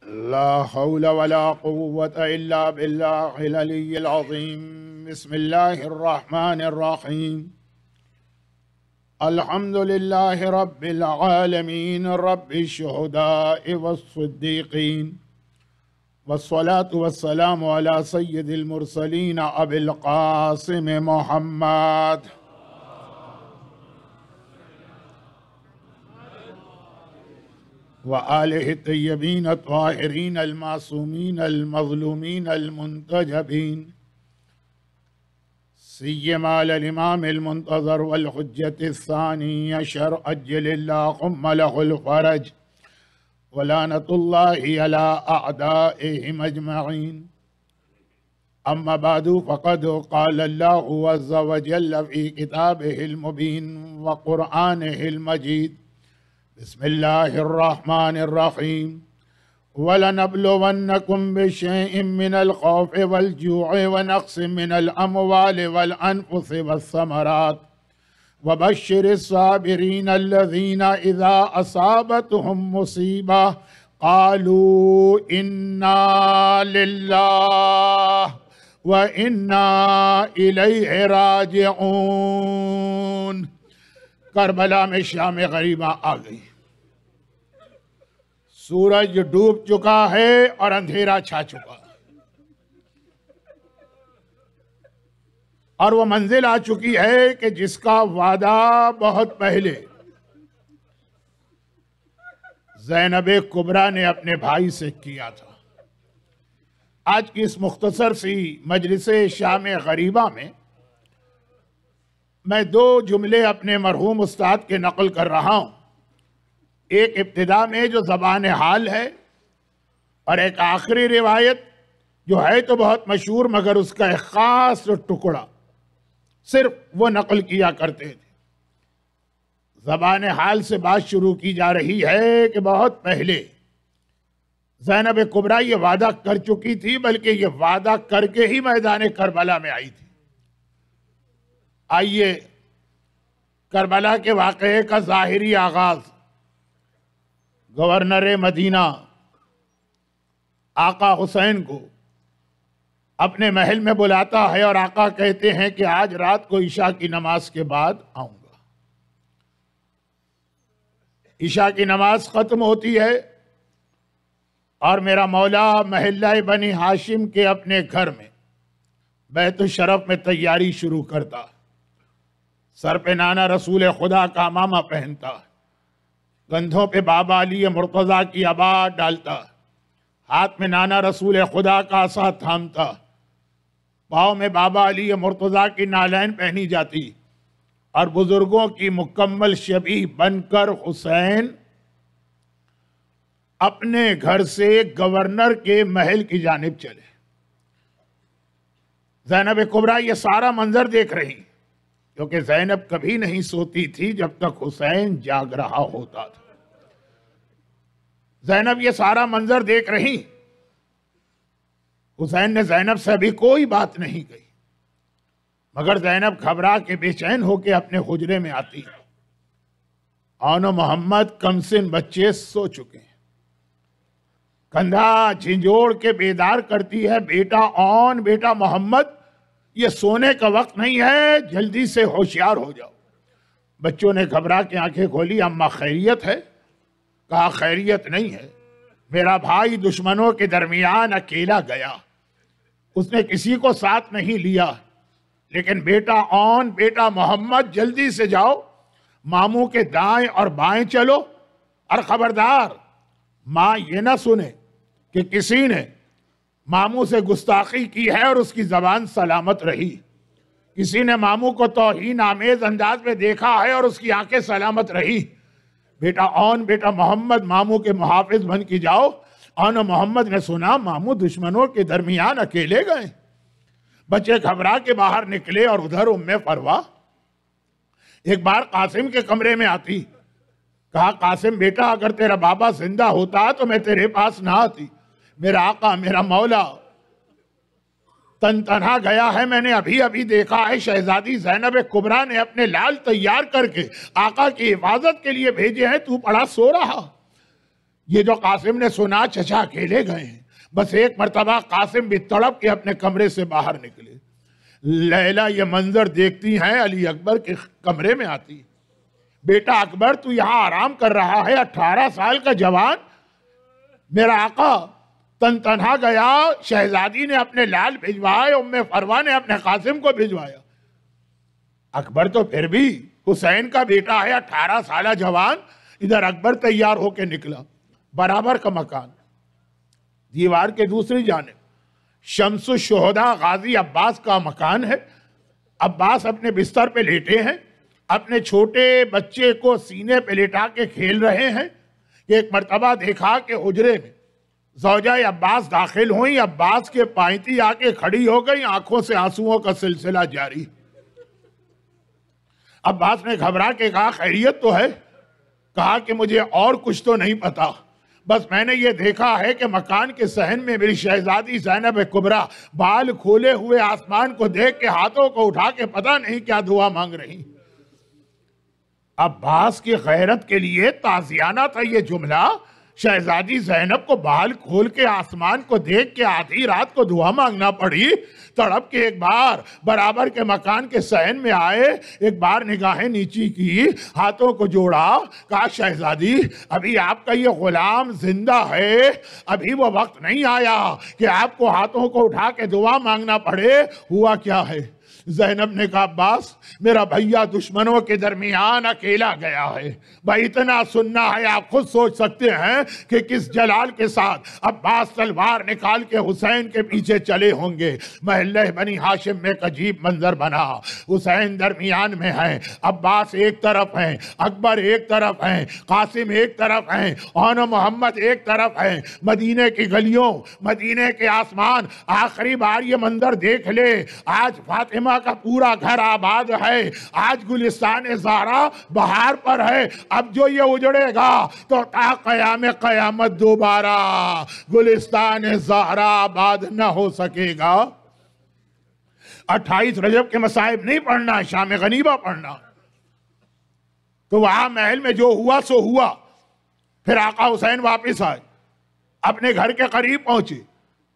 ला हौला वला कुव्वता इल्ला बिल्लाहिल अलिय्यिल अज़ीम। बिस्मिल्लाहिर रहमानिर रहीम। अल्हम्दुलिल्लाहि रब्बिल आलमीन रब्बिश शुहदाइ वस्सिद्दीक़ीन वस्सलातु वस्सलामु अला सय्यिदिल मुरसलीन अबिल क़ासिम मुहम्मद व आलिहि तय्यबीन अत्ताहिरीन अल-मासूमीन अल-मज़लूमीन अल-मुंतजबीन सिय्यमा अल-इमाम अल-मुंतज़र वल हुज्जत अस-सानी अशर अज्जलिल्लाहुम्मा लहुल फ़रज व लानतुल्लाहि अला अअदाइहिम अजमईन। अम्मा बादु फ़क़द क़ाल अल्लाहु अज़्ज़ा व जल्ल फ़ी किताबिहिल मुबीन व क़ुरआनिहिल मजीद। बिस्मिल्लाहिर्रहमानिर्रहीम। वलनब्लुवन्नकुम बिशैइन मिनल खौफ़ि वल जू'i व नक़्सिन मिनल अमवालि वल अनफ़ुसि वस्समरात वबश्शिरिस साबिरीन अल्लज़ीना इज़ा असाबतहुम मुसीबा क़ालू इन्ना लिल्लाहि व इन्ना इलैहि राजिऊन। करबला में शाम गरीबा आ गई। सूरज डूब चुका है और अंधेरा छा चुका है और वो मंजिल आ चुकी है कि जिसका वादा बहुत पहले ज़ैनब कुबरा ने अपने भाई से किया था। आज की इस मुख्तसर सी मजलिस शाम गरीबा में मैं दो जुमले अपने मरहूम उस्ताद के नकल कर रहा हूँ। एक इब्तिदा में जो ज़बान हाल है और एक आखिरी रिवायत जो है तो बहुत मशहूर मगर उसका एक ख़ास टुकड़ा सिर्फ वो नकल किया करते थे। ज़बान हाल से बात शुरू की जा रही है कि बहुत पहले ज़ैनब कुबरा ये वादा कर चुकी थी, बल्कि ये वादा करके ही मैदान करबला में आई थी। आइए करबला के वाक़े का ज़ाहिरी आगाज़ गवर्नर मदीना आका हुसैन को अपने महल में बुलाता है और आका कहते हैं कि आज रात को ईशा की नमाज के बाद आऊंगा। ईशा की नमाज खत्म होती है और मेरा मौला महल्ला बनी हाशिम के अपने घर में बैतुल शरफ में तैयारी शुरू करता। सर पे नाना रसूल खुदा का अमामा पहनता, कंधों पे बाबा अली मुर्तज़ा की अबा डालता, हाथ में नाना रसूल खुदा का असा थामता, पाँव में बाबा अली मुर्तज़ा की नालैन पहनी जाती और बुजुर्गों की मुकम्मल शबीह बनकर हुसैन अपने घर से गवर्नर के महल की जानिब चले। ज़ैनब कुबरा ये सारा मंजर देख रही, क्योंकि ज़ैनब कभी नहीं सोती थी जब तक हुसैन जाग रहा होता था। ज़ैनब ये सारा मंजर देख रही। हुसैन ने ज़ैनब से अभी कोई बात नहीं कही, मगर ज़ैनब घबरा के बेचैन होकर अपने हुजरे में आती। आनो मोहम्मद कमसिन बच्चे सो चुके हैं। कंधा झिंझोड़ के बेदार करती है, बेटा ऑन, बेटा मोहम्मद, ये सोने का वक्त नहीं है, जल्दी से होशियार हो जाओ। बच्चों ने घबरा के आंखें खोली। अम्मा खैरियत है? कहा खैरियत नहीं है, मेरा भाई दुश्मनों के दरमियान अकेला गया, उसने किसी को साथ नहीं लिया। लेकिन बेटा ऑन, बेटा मोहम्मद, जल्दी से जाओ, मामू के दाएं और बाएं चलो और खबरदार माँ ये ना सुने कि किसी ने मामू से गुस्ताखी की है और उसकी जबान सलामत रही, किसी ने मामू को तौहीन आमेज अंदाज में देखा है और उसकी आंखें सलामत रही। बेटा ऑन, बेटा मोहम्मद, मामू के मुहाफिज बन के जाओ। ऑन मोहम्मद ने सुना मामू दुश्मनों के दरमियान अकेले गए। बच्चे घबरा के बाहर निकले और उधर उम्मे फरवा एक बार कासिम के कमरे में आती। कहा कासिम बेटा, अगर तेरा बाबा जिंदा होता तो मैं तेरे पास ना आती। मेरा आका, मेरा मौला तन तनहा गया है। मैंने अभी अभी देखा है शहजादी ज़ैनब कुबरा ने अपने लाल तैयार करके आका की हिफाजत के लिए भेजे हैं, तू पड़ा सो रहा। ये जो कासिम ने सुना चचा अकेले गए हैं। बस एक मर्तबा कासिम भी तड़प के अपने कमरे से बाहर निकले। लैला ये मंजर देखती हैं, अली अकबर के कमरे में आती। बेटा अकबर, तू यहां आराम कर रहा है, 18 साल का जवान। मेरा आका तन तनहा गया, शहजादी ने अपने लाल भिजवाए, उम्मे फरवा ने अपने कासिम को भिजवाया। अकबर तो फिर भी हुसैन का बेटा है, 18 साल जवान। इधर अकबर तैयार होके निकला। बराबर का मकान, दीवार के दूसरी जानिब शम्सुश शोहदा गाजी अब्बास का मकान है। अब्बास अपने बिस्तर पे लेटे हैं, अपने छोटे बच्चे को सीने पे लेटा के खेल रहे हैं। एक मर्तबा देखा कि हुजरे में ज़ौजा अब्बास दाखिल हुई। अब्बास के पायती आके खड़ी हो गई, आंखों से आंसुओं का सिलसिला जारी। अब्बास ने घबरा के कहा, खैरियत तो है? कहा कि मुझे और कुछ तो नहीं पता, बस मैंने ये देखा है कि मकान के सहन में मेरी शहजादी ज़ैनब कुबरा बाल खोले हुए आसमान को देख के हाथों को उठा के पता नहीं क्या दुआ मांग रही। अब्बास की गैरत के लिए ताजियाना था ये जुमला। शहजादी ज़ैनब को बाल खोल के आसमान को देख के आधी रात को दुआ मांगना पड़ी। तड़प के एक बार बराबर के मकान के सहन में आए, एक बार निगाहें नीची की, हाथों को जोड़ा, कहा शहजादी अभी आपका ये गुलाम जिंदा है, अभी वो वक्त नहीं आया कि आपको हाथों को उठा के दुआ मांगना पड़े। हुआ क्या है? ज़ैनब ने कहा, अब्बास मेरा भैया दुश्मनों के दरमियान अकेला गया है। भाई इतना सुनना है, आप खुद सोच सकते हैं कि किस जलाल के साथ अब्बास तलवार निकाल के हुसैन के पीछे चले होंगे। महल्ले बनी हाशिम में एक अजीब मंजर बना। हुसैन दरमियान में है, अब्बास एक तरफ है, अकबर एक तरफ है, कासिम एक तरफ है, और मोहम्मद एक तरफ है। मदीने की गलियों, मदीने के आसमान, आखिरी बार ये मंजर देख ले। आज फातिमा का पूरा घर आबाद है, आज गुलिस्तान ज़हरा बहार पर है। अब जो ये उजड़ेगा तो ता क़याम क़यामत दोबारा गुलिस्तान ज़हरा आबाद न हो सकेगा। 28 रजब के मसाइब नहीं पढ़ना, शाम गनीबा पढ़ना। तो वहां महल में जो हुआ सो हुआ। फिर आका हुसैन वापस आए, अपने घर के करीब पहुंचे,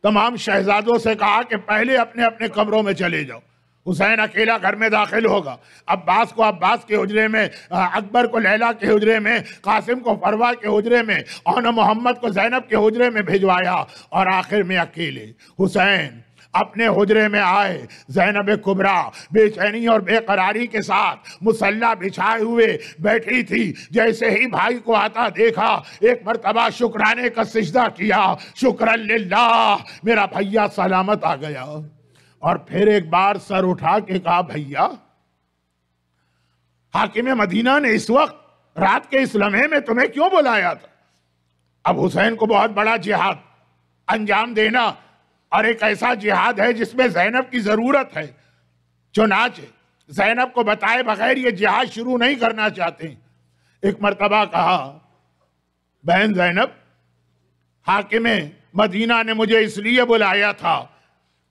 तमाम शहजादों से कहा कि पहले अपने अपने कमरों में चले जाओ। हुसैन अकेला घर में दाखिल होगा। अब्बास को अब्बास के हुजरे में, अकबर को लैला के हुजरे में, कासिम को फरवा के हुजरे में, और मोहम्मद को ज़ैनब के हुजरे में भिजवाया। और आखिर में अकेले हुसैन अपने हुजरे में आए। ज़ैनब कुबरा बेचैनी और बेकरारी के साथ मुसल्ला बिछाए हुए बैठी थी। जैसे ही भाई को आता देखा, एक मर्तबा शुक्राने का सिजदा किया, शुक्रन लिल्लाह, मेरा भैया सलामत आ गया। और फिर एक बार सर उठा के कहा, भैया हाकिम मदीना ने इस वक्त रात के इस लम्हे में तुम्हें क्यों बुलाया था? अब हुसैन को बहुत बड़ा जिहाद अंजाम देना, और एक ऐसा जिहाद है जिसमें ज़ैनब की जरूरत है। चुनाचे ज़ैनब को बताए बगैर ये जिहाद शुरू नहीं करना चाहते। एक मर्तबा कहा, बहन ज़ैनब, हाकिम मदीना ने मुझे इसलिए बुलाया था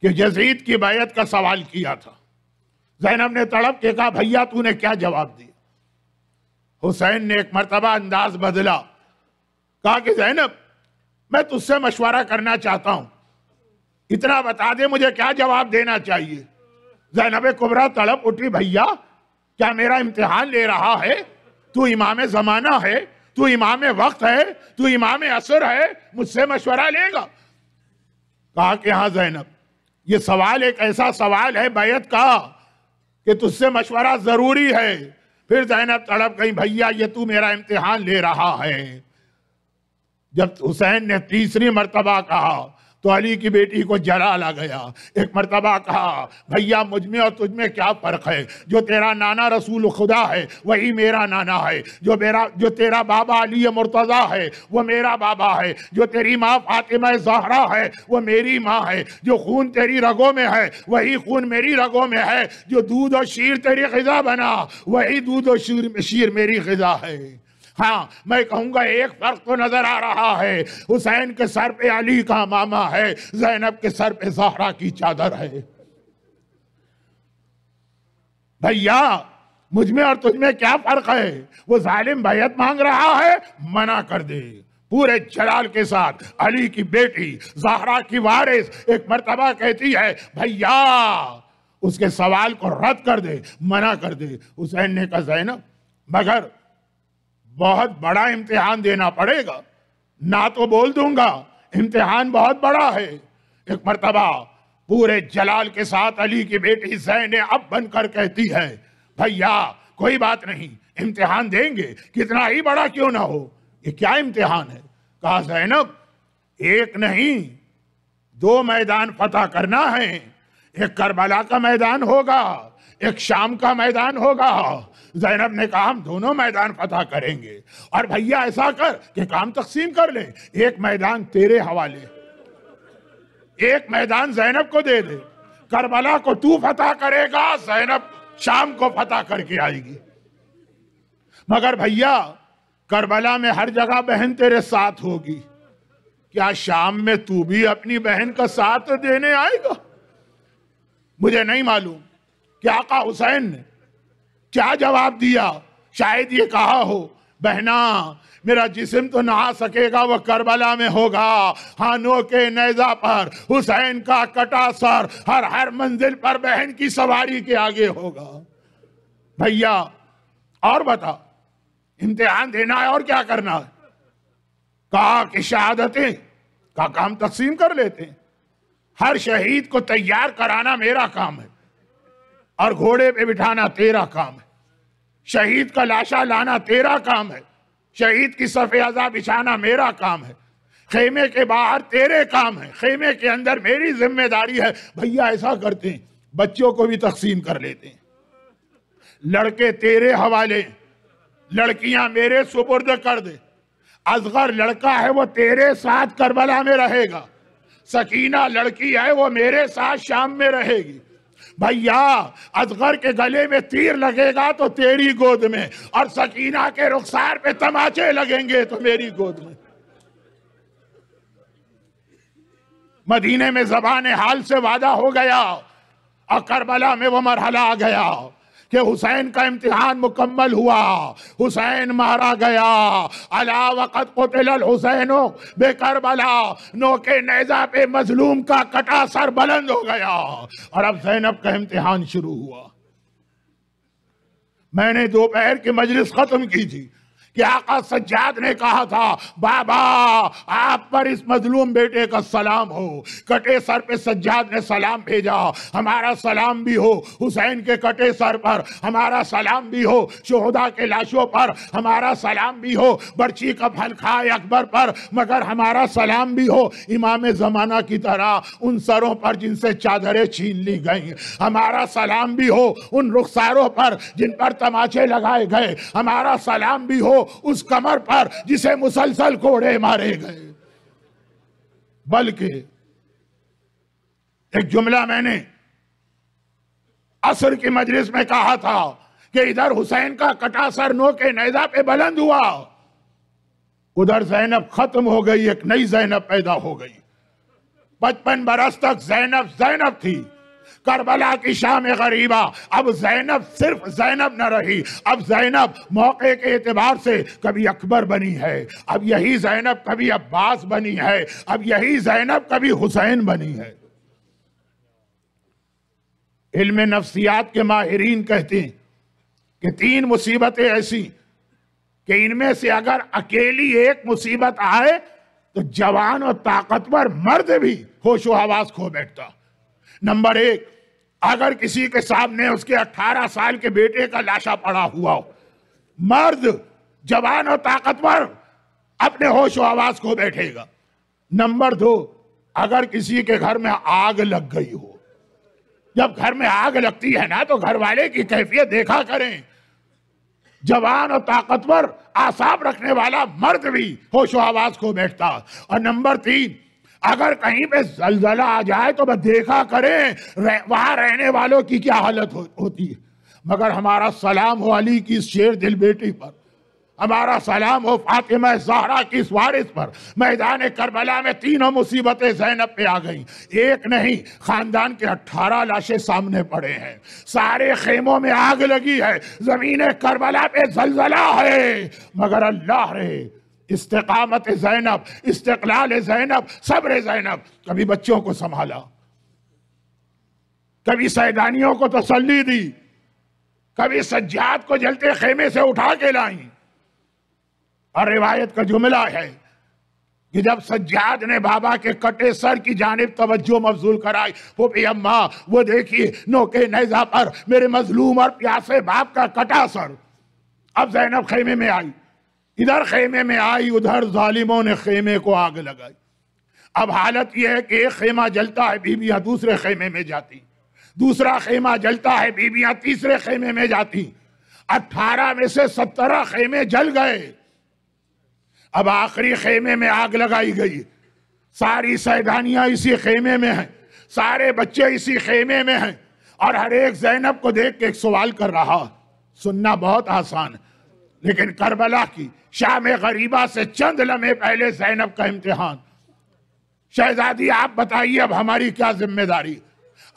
कि यजीद की बैत का सवाल किया था। ज़ैनब ने तड़प के कहा, भैया तूने क्या जवाब दिया? हुसैन ने एक मर्तबा अंदाज बदला, कहा कि ज़ैनब मैं तुझसे मशवरा करना चाहता हूं, इतना बता दे मुझे क्या जवाब देना चाहिए। ज़ैनब कुबरा तड़प उठी, भैया क्या मेरा इम्तिहान ले रहा है? तू इमाम ज़माना है, तू इमाम वक्त है, तू इमाम असर है, मुझसे मशवरा लेगा? कहा कि हाँ ज़ैनब, ये सवाल एक ऐसा सवाल है बैत का कि तुझसे मशवरा जरूरी है। फिर ज़ैनब तड़प गई, भैया ये तू मेरा इम्तिहान ले रहा है। जब हुसैन ने तीसरी मर्तबा कहा तो अली की बेटी को जलाल आ गया। एक मर्तबा कहा, भैया मुझ में और तुझ में क्या फर्क है? जो तेरा नाना रसूल खुदा है वही मेरा नाना है, जो तेरा बाबा अली मुर्तज़ा है वो मेरा बाबा है, जो तेरी माँ फातिमा ज़हरा है वो मेरी माँ है, जो खून तेरी रगों में है वही खून मेरी रगों में है, जो दूध और शीर तेरी ग़िज़ा बना वही दूध और शीर मेरी ग़िज़ा है। हाँ, मैं कहूंगा एक फर्क तो नजर आ रहा है, हुसैन के सर पे अली का मामा है, ज़ैनब के सर पे ज़हरा की चादर है। भैया मुझ में और तुझ में क्या फर्क है? वो जालिम बैत मांग रहा है, मना कर दे। पूरे जलाल के साथ अली की बेटी ज़हरा की वारिस एक मर्तबा कहती है, भैया उसके सवाल को रद्द कर दे, मना कर दे। हुसैन ने कहा, ज़ैनब मगर बहुत बड़ा इम्तिहान देना पड़ेगा, ना तो बोल दूंगा, इम्तिहान बहुत बड़ा है। एक मर्तबा पूरे जलाल के साथ अली की बेटी ज़ैनब बनकर कहती है, भैया कोई बात नहीं, इम्तिहान देंगे, कितना ही बड़ा क्यों ना हो। ये क्या इम्तिहान है? कहा, ज़ैनब एक नहीं 2 मैदान फतह करना है। एक करबला का मैदान होगा, एक शाम का मैदान होगा। ज़ैनब ने कहा, हम दोनों मैदान फतह करेंगे। और भैया ऐसा कर कि काम तकसीम कर ले, एक मैदान तेरे हवाले, एक मैदान ज़ैनब को दे दे। करबला को तू फतह करेगा, ज़ैनब शाम को फतह करके आएगी। मगर भैया करबला में हर जगह बहन तेरे साथ होगी, क्या शाम में तू भी अपनी बहन का साथ देने आएगा? मुझे नहीं मालूम कि आका हुसैन ने क्या जवाब दिया। शायद ये कहा हो, बहना मेरा जिस्म तो नहा सकेगा, वह करबला में होगा। हानों के नेजा पर हुसैन का कटा सर हर मंजिल पर बहन की सवारी के आगे होगा। भैया और बता, इम्तिहान देना है और क्या करना है? कहा कि शहादतें का काम तकसीम कर लेते हैं। हर शहीद को तैयार कराना मेरा काम है और घोड़े पे बिठाना तेरा काम है। शहीद का लाशा लाना तेरा काम है, शहीद की सफ़े अज़ा बिछाना मेरा काम है। खेमे के बाहर तेरे काम है, खेमे के अंदर मेरी जिम्मेदारी है। भैया ऐसा करते हैं, बच्चों को भी तकसीम कर लेते हैं। लड़के तेरे हवाले, लड़कियां मेरे सुपुर्द कर दे। असगर लड़का है वो तेरे साथ करबला में रहेगा, सकीना लड़की है वो मेरे साथ शाम में रहेगी। भैया असगर के गले में तीर लगेगा तो तेरी गोद में, और सकीना के रुखसार पे तमाचे लगेंगे तो मेरी गोद में। मदीने में ज़बान हाल से वादा हो गया और करबला में वो मरहला आ गया कि हुसैन का इम्तिहान मुकम्मल हुआ, हुसैन मारा गया। अला वक़द क़ुतिल हुसैनो बेकरबला, नोके नेज़ा पे मजलूम का कटा सर बुलंद हो गया। और अब ज़ैनब का इम्तिहान शुरू हुआ। मैंने दोपहर की मजलिस खत्म की थी कि आका सज्जाद ने कहा था, बाबा आप पर इस मजलूम बेटे का सलाम हो। कटे सर पे सज्जाद ने सलाम भेजा, हमारा सलाम भी हो। हुसैन के कटे सर पर हमारा सलाम भी हो, शुहदा के लाशों पर हमारा सलाम भी हो, बर्ची का फल खाए अकबर पर मगर हमारा सलाम भी हो। इमाम ज़माना की तरह उन सरों पर जिनसे चादरें छीन ली गई हमारा सलाम भी हो, उन रुखसारों पर जिन पर तमाचे लगाए गए हमारा सलाम भी हो, उस कमर पर जिसे मुसलसल कोड़े मारे गए। बल्कि एक जुमला मैंने असर की मजलिस में कहा था कि इधर हुसैन का कटा सर नो के नेज़ा पे बुलंद हुआ, उधर ज़ैनब खत्म हो गई, एक नई ज़ैनब पैदा हो गई। 55 बरस तक ज़ैनब ज़ैनब थी। करबला की शाम गरीबा, अब ज़ैनब सिर्फ ज़ैनब न रही, अब ज़ैनब मौके के एतबार से कभी अकबर बनी है, अब यही ज़ैनब कभी अब्बास बनी है, अब यही ज़ैनब कभी हुसैन बनी है। इल्म नफ्सियात के माहिरीन कहते हैं कि 3 मुसीबतें ऐसी कि इनमें से अगर अकेली एक मुसीबत आए तो जवान और ताकतवर मर्द भी होशो हवास खो बैठता। नंबर 1, अगर किसी के सामने उसके 18 साल के बेटे का लाशा पड़ा हुआ हो, मर्द जवान और ताकतवर अपने होशो हवास खो बैठेगा। नंबर 2, अगर किसी के घर में आग लग गई हो, जब घर में आग लगती है ना तो घर वाले की कैफियत देखा करें। जवान और ताकतवर आसाब रखने वाला मर्द भी होशो हवास खो बैठता। और नंबर 3, अगर कहीं पे जलजला आ जाए तो बस देखा करें वहां रहने वालों की क्या हालत होती है। मगर हमारा सलाम हो अली की इस शेर दिल बेटी पर, हमारा सलाम हो फातिमा ज़हरा की इस वारिस पर। मैदान करबला में 3 मुसीबतें ज़ैनब पे आ गई। एक नहीं, खानदान के 18 लाशें सामने पड़े हैं, सारे खेमों में आग लगी है, जमीन करबला पे जलजला है। मगर अल्लाह रे इस्तिकामत ज़ैनब, इस्तिक़लाल ज़ैनब, सब्र ज़ैनब। कभी बच्चों को संभाला, कभी सैदानियों को तसल्ली दी, कभी सज्जाद को जलते खेमे से उठा के लाई। और रिवायत का जुमला है कि जब सज्जाद ने बाबा के कटे सर की जानिब तवज्जो मबजूल कराई, फूफी अम्मा वो देखिए नोके नेज़ा पर मेरे मजलूम और प्यासे बाप का कटा सर। अब ज़ैनब खेमे में आई, इधर खेमे में आई, उधर जालिमों ने खेमे को आग लगाई। अब हालत यह है कि एक खेमा जलता है, बीबियां दूसरे खेमे में जाती, दूसरा खेमा जलता है, बीबियां तीसरे खेमे में जाती। 18 में से 17 खेमे जल गए। अब आखिरी खेमे में आग लगाई गई। सारी सैदानियां इसी खेमे में हैं, सारे बच्चे इसी खेमे में हैं। और हर एक ज़ैनब को देख के एक सवाल कर रहा। सुनना बहुत आसान है, लेकिन करबला की शाम गरीबा से चंद लम्हे पहले ज़ैनब का इम्तिहान। शहजादी आप बताइए अब हमारी क्या जिम्मेदारी।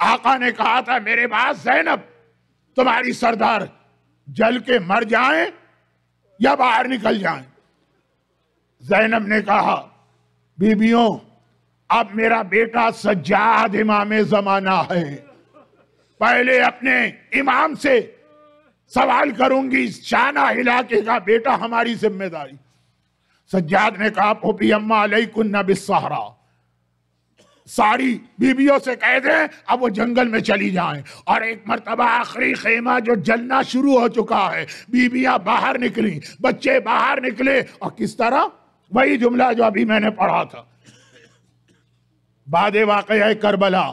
आका ने कहा था मेरे पास ज़ैनब तुम्हारी सरदार जल के मर जाएं या बाहर निकल जाएं। ज़ैनब ने कहा बीबियों अब मेरा बेटा सज्जाद इमाम ज़माना है, पहले अपने इमाम से सवाल करूंगी, शाना इलाके का बेटा हमारी जिम्मेदारी। सज्जाद ने कहा फूफी अम्मा अलैकुन्ना बिस्सहरा, सारी बीबियों से कह दें अब वो जंगल में चली जाएं। और एक मर्तबा आखिरी खेमा जो जलना शुरू हो चुका है, बीबियां बाहर निकली, बच्चे बाहर निकले। और किस तरह, वही जुमला जो अभी मैंने पढ़ा था, बाद वाक़या करबला।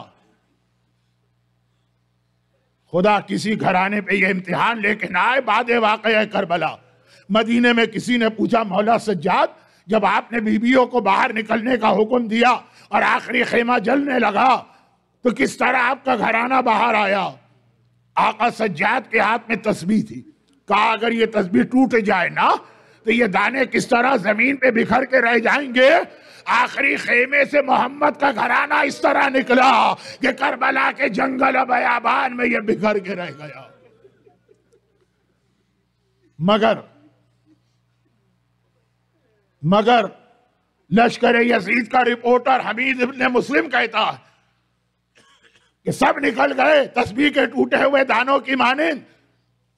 खुदा किसी घराने पे ये इम्तिहान लेकिन आए, बाद वाक़या करबला। मदीने में किसी ने पूछा मौला सज्जाद जब आपने बीबियों को बाहर निकलने का हुक्म दिया और आखिरी खेमा जलने लगा तो किस तरह आपका घराना बाहर आया। आका सज्जाद के हाथ में तस्बीह थी। कहा अगर ये तस्बीह टूट जाए ना तो ये दाने किस तरह जमीन पे बिखर के रह जाएंगे। आखिरी खेमे से मोहम्मद का घराना इस तरह निकला कि करबला के जंगल बयाबान में ये बिखर के रह गया। मगर लश्कर यजीद का रिपोर्टर हमीद इब्न मुस्लिम कहता है कि सब निकल गए तस्बीह के टूटे हुए दानों की मानिंद।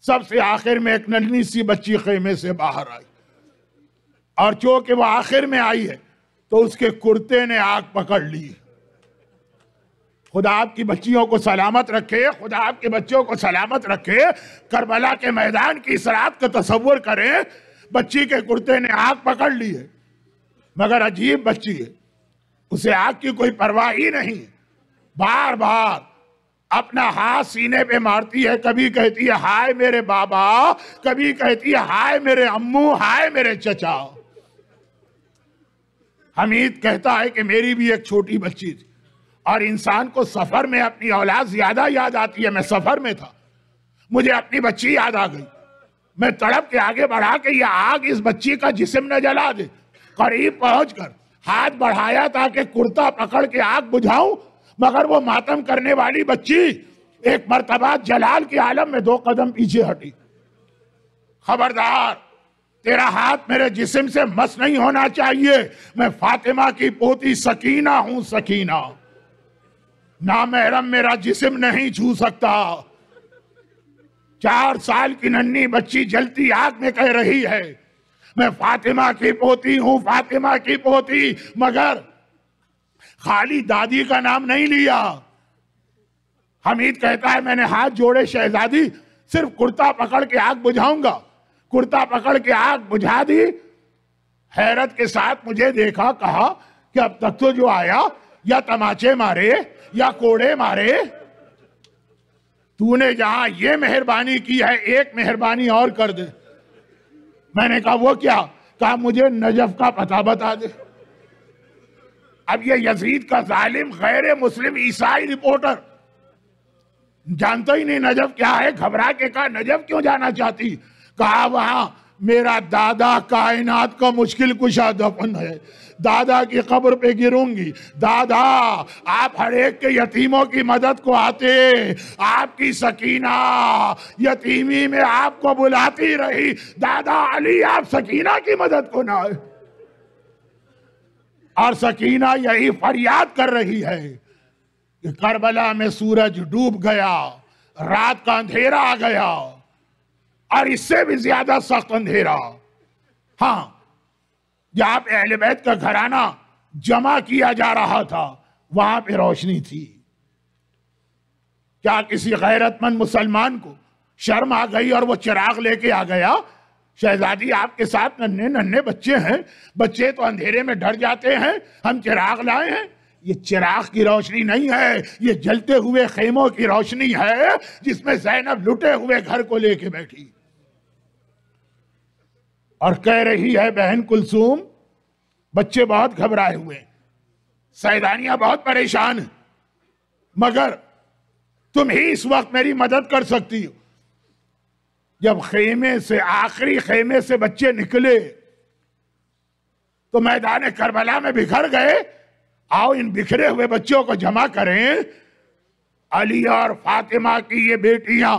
सबसे आखिर में एक नन्ही सी बच्ची खेमे से बाहर आई, और चूंकि वो आखिर में आई है तो उसके कुर्ते ने आग पकड़ ली। खुदा आपकी बच्चियों को सलामत रखे, खुदा आपके बच्चों को सलामत रखे। करबला के मैदान की इस रात का तसव्वुर करें, बच्ची के कुर्ते ने आग पकड़ ली है, मगर अजीब बच्ची है, उसे आग की कोई परवाह ही नहीं। बार बार अपना हाथ सीने पे मारती है, कभी कहती है हाय मेरे बाबा, कभी कहती है हाय मेरे अम्मू, हाय मेरे चचा। हमीद कहता है कि मेरी भी एक छोटी बच्ची थी और इंसान को सफर में अपनी औलाद ज्यादा याद आती है। मैं सफर में था, मुझे अपनी बच्ची याद आ गई। मैं तड़प के आगे बढ़ा के ये आग इस बच्ची का जिस्म न जला दे। करीब पहुंचकर हाथ बढ़ाया ताकि कुर्ता पकड़ के आग बुझाऊं, मगर वो मातम करने वाली बच्ची एक मर्तबा जलाल के आलम में 2 कदम पीछे हटी। खबरदार, तेरा हाथ मेरे जिस्म से मस नहीं होना चाहिए। मैं फातिमा की पोती सकीना हूं, सकीना। नामहरम मेरा जिस्म नहीं छू सकता। 4 साल की नन्ही बच्ची जलती आग में कह रही है मैं फातिमा की पोती हूं, फातिमा की पोती। मगर खाली दादी का नाम नहीं लिया। हमीद कहता है मैंने हाथ जोड़े शहजादी, सिर्फ कुर्ता पकड़ के आग बुझाऊंगा। कुर्ता पकड़ के आग बुझा दी। हैरत के साथ मुझे देखा, कहा कि अब तक तो जो आया या तमाचे मारे या कोड़े मारे, तूने जहां ये मेहरबानी की है एक मेहरबानी और कर दे। मैंने कहा वो क्या? कहा मुझे नजफ का पता बता दे। अब ये यजीद का जालिम गैर मुस्लिम ईसाई रिपोर्टर जानता ही नहीं नजफ क्या है। घबरा के कहा नजफ क्यों जाना चाहती? कहा वहां मेरा दादा कायनात का मुश्किल कुशा दफन है, दादा की कब्र पे गिरूंगी। दादा आप हर एक के यतीमों की मदद को आते, आपकी सकीना यतीमी में आपको बुलाती रही। दादा अली आप सकीना की मदद को ना आए। और सकीना यही फरियाद कर रही है कि करबला में सूरज डूब गया, रात का अंधेरा आ गया, और इससे भी ज्यादा सख्त अंधेरा। हाँ, जहां पे अहले बैत का घराना जमा किया जा रहा था वहां पे रोशनी थी। क्या किसी गैरतमंद मुसलमान को शर्म आ गई और वो चिराग लेके आ गया? शहजादी, आपके साथ नन्हे नन्हे बच्चे हैं, बच्चे तो अंधेरे में डर जाते हैं, हम चिराग लाए हैं। ये चिराग की रोशनी नहीं है, ये जलते हुए खेमों की रोशनी है जिसमें ज़ैनब लुटे हुए घर को लेके बैठी और कह रही है, बहन कुलसूम, बच्चे बहुत घबराए हुए, सैदानियां बहुत परेशान हैं, मगर तुम ही इस वक्त मेरी मदद कर सकती हो। जब खेमे से, आखिरी खेमे से बच्चे निकले तो मैदान करबला में बिखर गए। आओ इन बिखरे हुए बच्चों को जमा करें। अली और फातिमा की ये बेटियां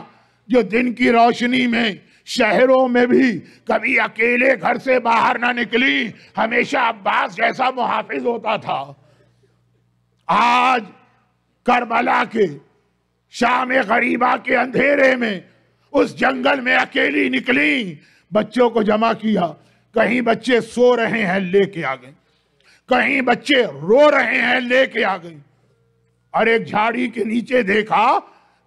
जो दिन की रोशनी में शहरों में भी कभी अकेले घर से बाहर ना निकली, हमेशा अब्बास जैसा मुहाफिज होता था, आज करबला के शाम गरीबा के अंधेरे में उस जंगल में अकेली निकली, बच्चों को जमा किया। कहीं बच्चे सो रहे हैं, लेके आ गए, कहीं बच्चे रो रहे हैं, लेके आ गई। और एक झाड़ी के नीचे देखा,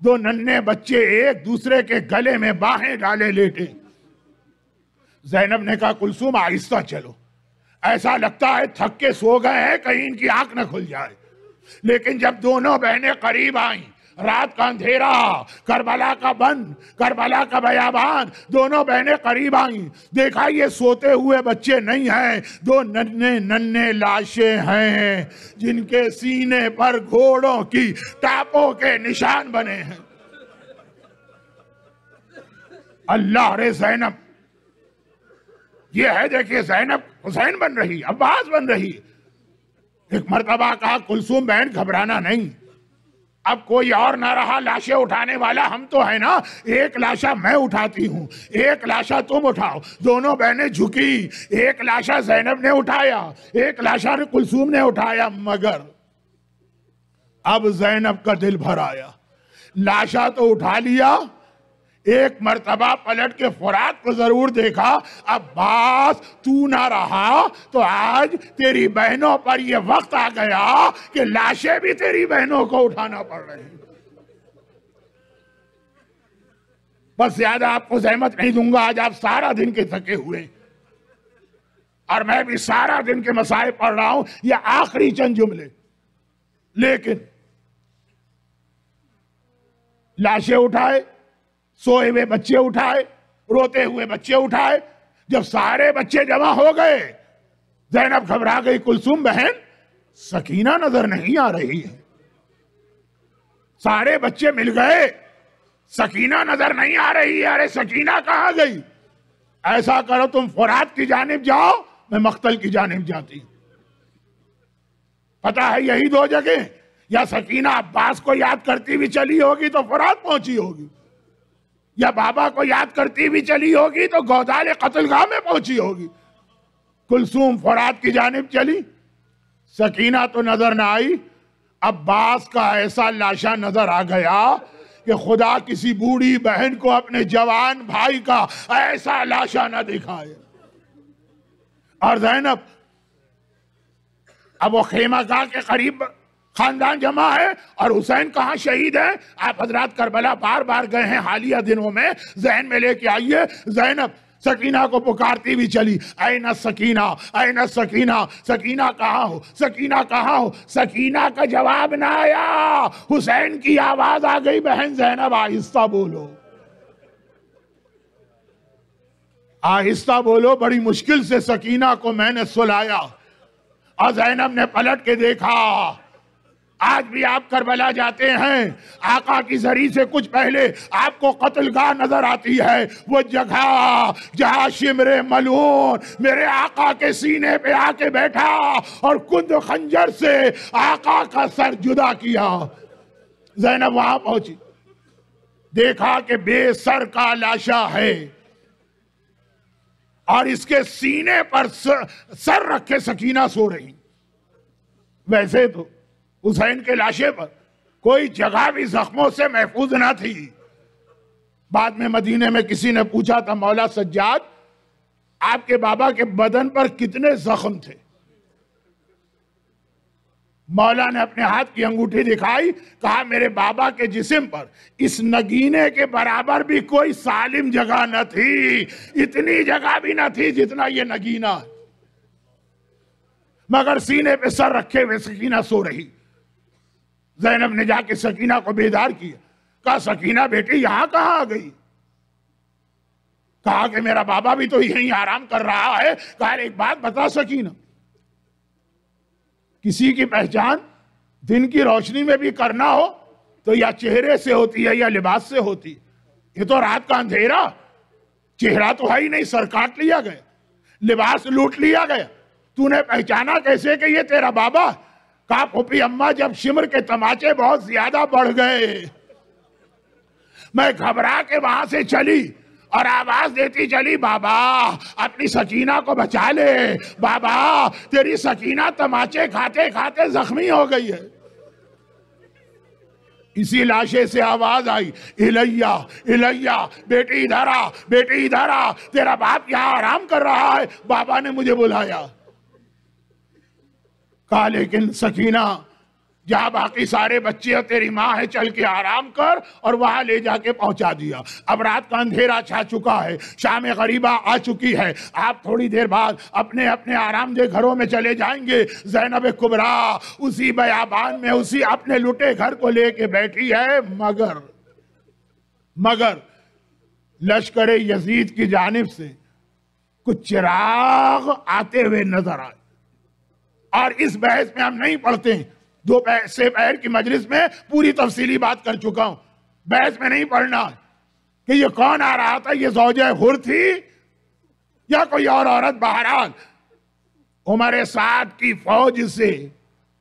दो नन्हे बच्चे एक दूसरे के गले में बाहें डाले लेटे। ज़ैनब ने कहा, कुलसूम आहिस्ता चलो, ऐसा लगता है थक के सो गए हैं, कहीं इनकी आंख न खुल जाए। लेकिन जब दोनों बहनें करीब आईं, रात का अंधेरा, करबला का बन, करबला का बयाबान, दोनों बहनें करीब आईं, देखा ये सोते हुए बच्चे नहीं हैं, दो नन्हे नन्हे लाशें हैं जिनके सीने पर घोड़ों की टापों के निशान बने हैं। अल्लाह रे ज़ैनब, ये है, देखिए ज़ैनब हुसैन बन रही, अब्बास बन रही। एक मर्तबा कहा, कुलसूम बहन घबराना नहीं, अब कोई और ना रहा लाशें उठाने वाला, हम तो है ना, एक लाशा मैं उठाती हूं, एक लाशा तुम उठाओ। दोनों बहनें झुकी, एक लाशा ज़ैनब ने उठाया, एक लाशा कुलसूम ने उठाया, मगर अब ज़ैनब का दिल भर आया। लाशा तो उठा लिया, एक मर्तबा पलट के फुरात को जरूर देखा, अब्बास तू ना रहा तो आज तेरी बहनों पर यह वक्त आ गया कि लाशें भी तेरी बहनों को उठाना पड़ रही। बस ज्यादा आपको ज़हमत नहीं दूंगा, आज आप सारा दिन के थके हुए और मैं भी सारा दिन के मसाए पढ़ रहा हूं, ये आखिरी चंद जुमले। लेकिन लाशें उठाए, सोए हुए बच्चे उठाए, रोते हुए बच्चे उठाए। जब सारे बच्चे जमा हो गए, ज़ैनब घबरा गई, कुलसूम बहन सकीना नजर नहीं आ रही है। सारे बच्चे मिल गए, सकीना नजर नहीं आ रही है, अरे सकीना कहां गई? ऐसा करो तुम फुरात की जानिब जाओ, मैं मख्तल की जानिब जाती। पता है यही दो जगह, या सकीना अब्बास को याद करती हुई चली होगी तो फुरात पहुंची होगी, या बाबा को याद करती भी चली होगी तो गौदाल कत्लगाह में पहुंची होगी। कुलसूम फुरात की जानिब चली, सकीना तो नजर ना आई। अब्बास का ऐसा लाशा नजर आ गया कि खुदा किसी बूढ़ी बहन को अपने जवान भाई का ऐसा लाशा न दिखाए। और ज़ैनब, अब वो खेमागाह के करीब खानदान जमा है और हुसैन कहां शहीद है। आप हजरात करबला बार बार गए हैं हालिया दिनों में, जहन में लेके आइए। ज़ैनब सकीना को पुकारती भी चली, ऐना सकीना, ऐना सकीना, सकीना कहाँ हो, सकीना कहाँ हो। सकीना का जवाब ना आया, हुसैन की आवाज आ गई, बहन ज़ैनब आहिस्ता बोलो, आहिस्ता बोलो। बड़ी मुश्किल से सकीना को मैंने सुलाया और ज़ैनब ने पलट के देखा। आज भी आप करबला जाते हैं, आका की जरी से कुछ पहले आपको कत्लगाह नजर आती है, वो जगह जहां शिमरे मलून मेरे आका के सीने पे आके बैठा और खुद खंजर से आका का सर जुदा किया। ज़ैनब वहां पहुंची, देखा कि बेसर का लाशा है और इसके सीने पर सर रखे सकीना सो रही। वैसे तो हुसैन के लाशे पर कोई जगह भी जख्मों से महफूज ना थी। बाद में मदीने में किसी ने पूछा था, मौला सज्जाद, आपके बाबा के बदन पर कितने जख्म थे? मौला ने अपने हाथ की अंगूठी दिखाई, कहा मेरे बाबा के जिस्म पर इस नगीने के बराबर भी कोई सालिम जगह न थी, इतनी जगह भी न थी जितना ये नगीना है। मगर सीने पे सर रखे हुए सकीना सो रही। ज़ैनब ने जाके सकीना को बेदार किया, कहा सकीना बेटी यहां कहां आ गई? कहा कि मेरा बाबा भी तो यहीं आराम कर रहा है। कहा एक बात बता सकीना, किसी की पहचान दिन की रोशनी में भी करना हो तो या चेहरे से होती है या लिबास से होती है। ये तो रात का अंधेरा, चेहरा तो है ही नहीं, सर काट लिया गया, लिबास लूट लिया गया, तूने पहचाना कैसे कि ये तेरा बाबा? कहा फूफी अम्मा, जब शिमर के तमाचे बहुत ज्यादा बढ़ गए, मैं घबरा के वहां से चली और आवाज देती चली, बाबा अपनी सकीना को बचा ले, बाबा तेरी सकीना तमाचे खाते खाते जख्मी हो गई है। इसी लाशे से आवाज आई, इलैया इलैया, बेटी इधर आ, बेटी इधर आ, तेरा बाप यहां आराम कर रहा है, बाबा ने मुझे बुलाया। कहा लेकिन सकीना, जहां बाकी सारे बच्चे और तेरी माँ है, चल के आराम कर, और वहां ले जाके पहुंचा दिया। अब रात का अंधेरा छा चुका है, शाम गरीबा आ चुकी है, आप थोड़ी देर बाद अपने अपने आरामदेह घरों में चले जाएंगे। ज़ैनब कुबरा उसी बयाबान में उसी अपने लुटे घर को लेके बैठी है। मगर लश्कर यजीद की जानिब से कुछ चिराग आते हुए नजर आए। और इस बहस में हम नहीं पढ़ते हैं, दोपहर की मजलिस में पूरी तफसीली बात कर चुका हूं, बहस में नहीं पढ़ना कि ये कौन आ रहा था, ये ज़ौजा हुर थी या कोई और औरत। बहरहाल उमर साद की फौज से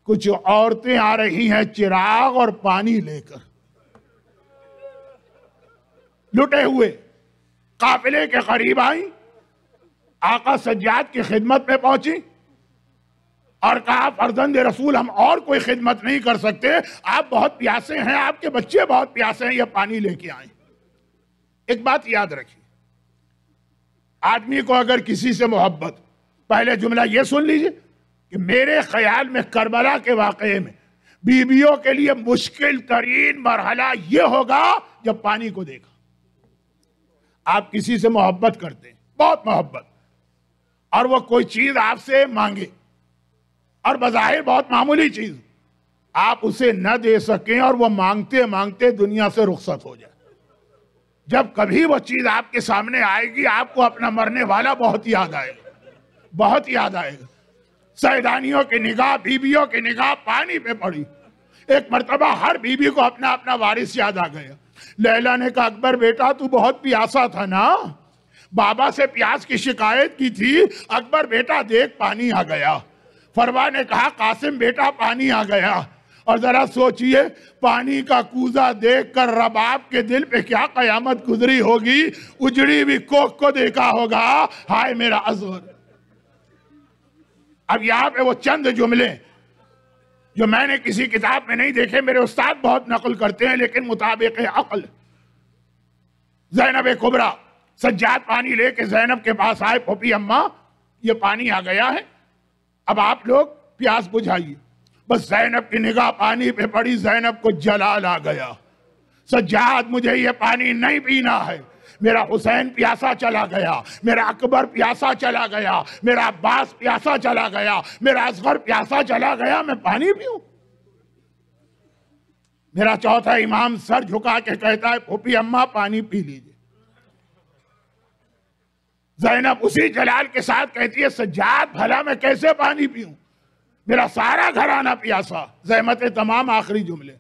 कुछ औरतें आ रही हैं चिराग और पानी लेकर, लुटे हुए काफिले के करीब आई, आका सज्जाद की खिदमत में पहुंची और कहा फर्जंद रसूल, हम और कोई खिदमत नहीं कर सकते, आप बहुत प्यासे हैं, आपके बच्चे बहुत प्यासे हैं, ये पानी लेके आए। एक बात याद रखिए, आदमी को अगर किसी से मोहब्बत, पहले जुमला ये सुन लीजिए कि मेरे ख्याल में करबला के वाकये में बीबियों के लिए मुश्किल तरीन मरहला ये होगा जब पानी को देखा। आप किसी से मोहब्बत करते हैं, बहुत मोहब्बत, और वो कोई चीज आपसे मांगे और बज़ाहिर बहुत मामूली चीज आप उसे न दे सकें और वो मांगते मांगते दुनिया से रुखसत हो जाए, जब कभी वो चीज आपके सामने आएगी आपको अपना मरने वाला बहुत याद आएगा, बहुत याद आएगा। सैदानियों की निगाह, बीबियों की निगाह पानी पे पड़ी। एक मर्तबा हर बीबी को अपना अपना वारिस याद आ गया। लैला ने कहा अकबर बेटा तू बहुत प्यासा था ना, बाबा से प्यास की शिकायत की थी, अकबर बेटा देख पानी आ गया। फरवा ने कहा कासिम बेटा पानी आ गया। और जरा सोचिए, पानी का कूजा देखकर रबाब के दिल पे क्या कयामत गुजरी होगी, उजड़ी हुई कोख को देखा होगा, हाय मेरा अज़हर। अब यहाँ पे वो चंद जुमले जो मैंने किसी किताब में नहीं देखे, मेरे उस्ताद बहुत नकल करते हैं, लेकिन मुताबिक अक्ल। ज़ैनब कुबरा सज्जाद पानी लेके ज़ैनब के पास आए, फूफी अम्मा ये पानी आ गया है, अब आप लोग प्यास बुझाइए। बस ज़ैनब की निगाह पानी पे पड़ी, ज़ैनब को जलाल आ गया। सज्जाद मुझे ये पानी नहीं पीना है, मेरा हुसैन प्यासा चला गया, मेरा अकबर प्यासा चला गया, मेरा अब्बास प्यासा चला गया, मेरा असगर प्यासा चला गया, मैं पानी पीऊं? मेरा चौथा इमाम सर झुका के कहता है फूफी अम्मा पानी पी लीजिए। ज़ैनब उसी जलाल के साथ कहती है सज्जाद भला मैं कैसे पानी पीऊं, मेरा सारा घराना प्यासा। ज़हमत तमाम आखिरी जुमले।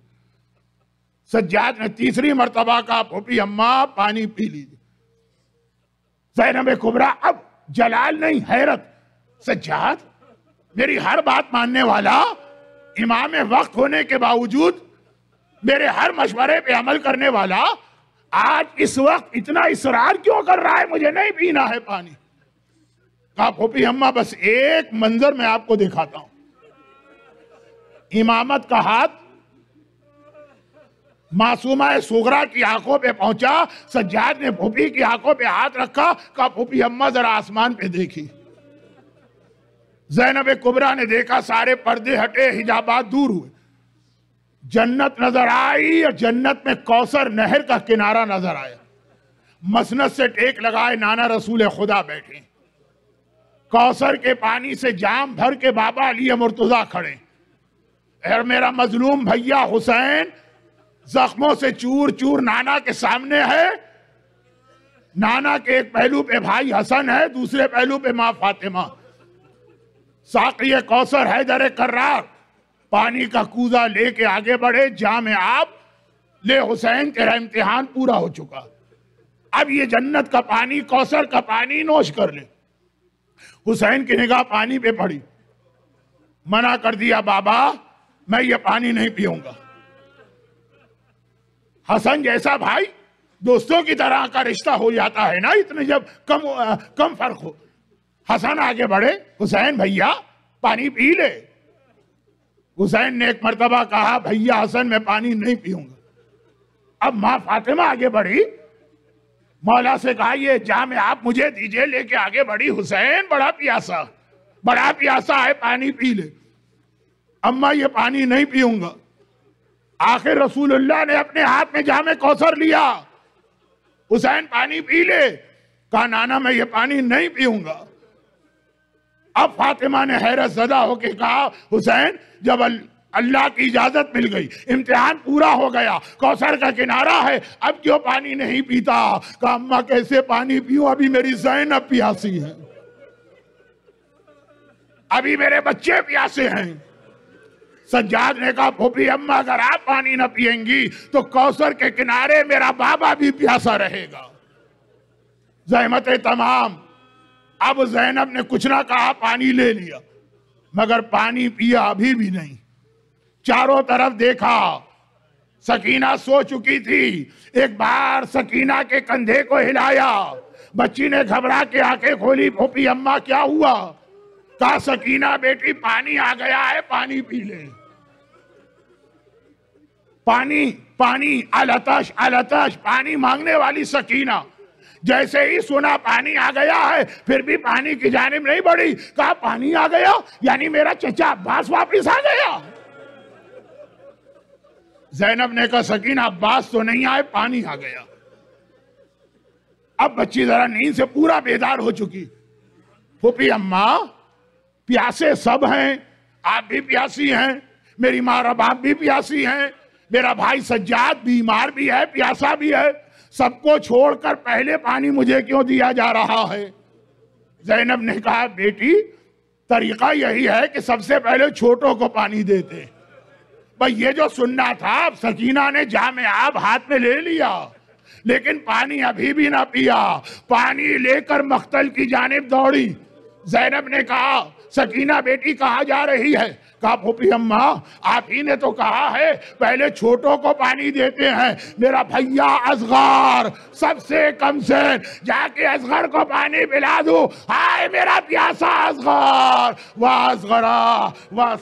सज्जाद ने तीसरी मर्तबा कहा फूफी अम्मा पानी पी लीजिए। ज़ैनब कुबरा अब जलाल नहीं हैरत, सज्जाद मेरी हर बात मानने वाला, इमाम वक्त होने के बावजूद मेरे हर मशवरे पे अमल करने वाला, आज इस वक्त इतना इसरार क्यों कर रहा है, मुझे नहीं पीना है पानी। कहा फूफी अम्मा बस एक मंजर मैं आपको दिखाता हूं। इमामत का हाथ मासूमा सुगरा की आंखों पे पहुंचा। सज्जाद ने फूफी की आंखों पे हाथ रखा, कहा फूफी अम्मा जरा आसमान पे देखी। ज़ैनब कुबरा ने देखा, सारे पर्दे हटे, हिजाबात दूर हुए, जन्नत नजर आई और जन्नत में कौसर नहर का किनारा नजर आया। मसनद से टेक लगाए नाना रसूल खुदा बैठे, कौसर के पानी से जाम भर के बाबा अली मुर्तजा खड़े, और मेरा मजलूम भैया हुसैन जख्मों से चूर चूर नाना के सामने है। नाना के एक पहलू पे भाई हसन है, दूसरे पहलू पे मां फातिमा। साक़िए कौसर हैदर कर्रार पानी का कूजा लेके आगे बढ़े। जाम आप ले हुसैन, तेरा इम्तिहान पूरा हो चुका, अब ये जन्नत का पानी, कौसर का पानी नोश कर ले। हुसैन की निगाह पानी पे पड़ी, मना कर दिया, बाबा मैं ये पानी नहीं पीऊंगा। हसन जैसा भाई, दोस्तों की तरह का रिश्ता हो जाता है ना, इतने जब कम फर्क हो। हसन आगे बढ़े, हुसैन भैया पानी पी ले। हुसैन ने एक मर्तबा कहा, भैया हसन मैं पानी नहीं पीऊंगा। अब मां फातिमा आगे बढ़ी, मौला से कहा ये जाम आप मुझे दीजिए, लेके आगे बढ़ी। हुसैन बड़ा प्यासा है, पानी पी ले। अम्मा ये पानी नहीं पीऊंगा। आखिर रसूलुल्लाह ने अपने हाथ में जामे कौसर लिया, हुसैन पानी पी ले। कहा नाना मैं ये पानी नहीं पीऊंगा। अब फातिमा ने हैरत ज़दा होकर कहा, हुसैन जब अल्लाह की इजाजत मिल गई, इम्तिहान पूरा हो गया, कौसर का किनारा है, अब क्यों पानी नहीं पीता? कहा अम्मा कैसे पानी पीऊं, अभी मेरी ज़ैनब प्यासी है, अभी मेरे बच्चे प्यासे हैं। सज्जाद ने कहा फूफी अम्मा अगर आप पानी न पिएंगी तो कौसर के किनारे मेरा बाबा भी प्यासा रहेगा। ज़हमत तमाम। अब ज़ैनब ने कुछ ना कहा, पानी ले लिया, मगर पानी पिया अभी भी नहीं। चारों तरफ देखा, सकीना सो चुकी थी। एक बार सकीना के कंधे को हिलाया, बच्ची ने घबरा के आंखें खोली, फूफी अम्मा क्या हुआ? कहा सकीना बेटी पानी आ गया है, पानी पी ले। पानी पानी, अलतश अलतश, पानी मांगने वाली सकीना। जैसे ही सुना पानी आ गया है, फिर भी पानी की जानिब नहीं बढ़ी। कहा पानी आ गया यानी मेरा चचा अब्बास वापिस आ गया। ज़ैनब ने कहा सकीना अब्बास तो नहीं आए, पानी आ गया। अब बच्ची जरा नींद से पूरा बेदार हो चुकी। फूफी अम्मा प्यासे सब हैं, आप भी प्यासी हैं, मेरी माँ और बाप भी प्यासी हैं, मेरा भाई सज्जाद बीमार भी है, प्यासा भी है, सबको छोड़कर पहले पानी मुझे क्यों दिया जा रहा है? ज़ैनब ने कहा बेटी तरीका यही है कि सबसे पहले छोटों को पानी देते। भाई ये जो सुनना था, सकीना ने जामे आप हाथ में ले लिया, लेकिन पानी अभी भी ना पिया। पानी लेकर मख्तल की जानिब दौड़ी। ज़ैनब ने कहा सकीना बेटी कहाँ जा रही है? कहा फूफी अम्मा आप ही ने तो कहा है पहले छोटों को पानी देते हैं, मेरा भैया असगर सबसे कम से जाके असगर को पानी पिला दो। हाय मेरा प्यासा असगर, वाह असगरा वाह।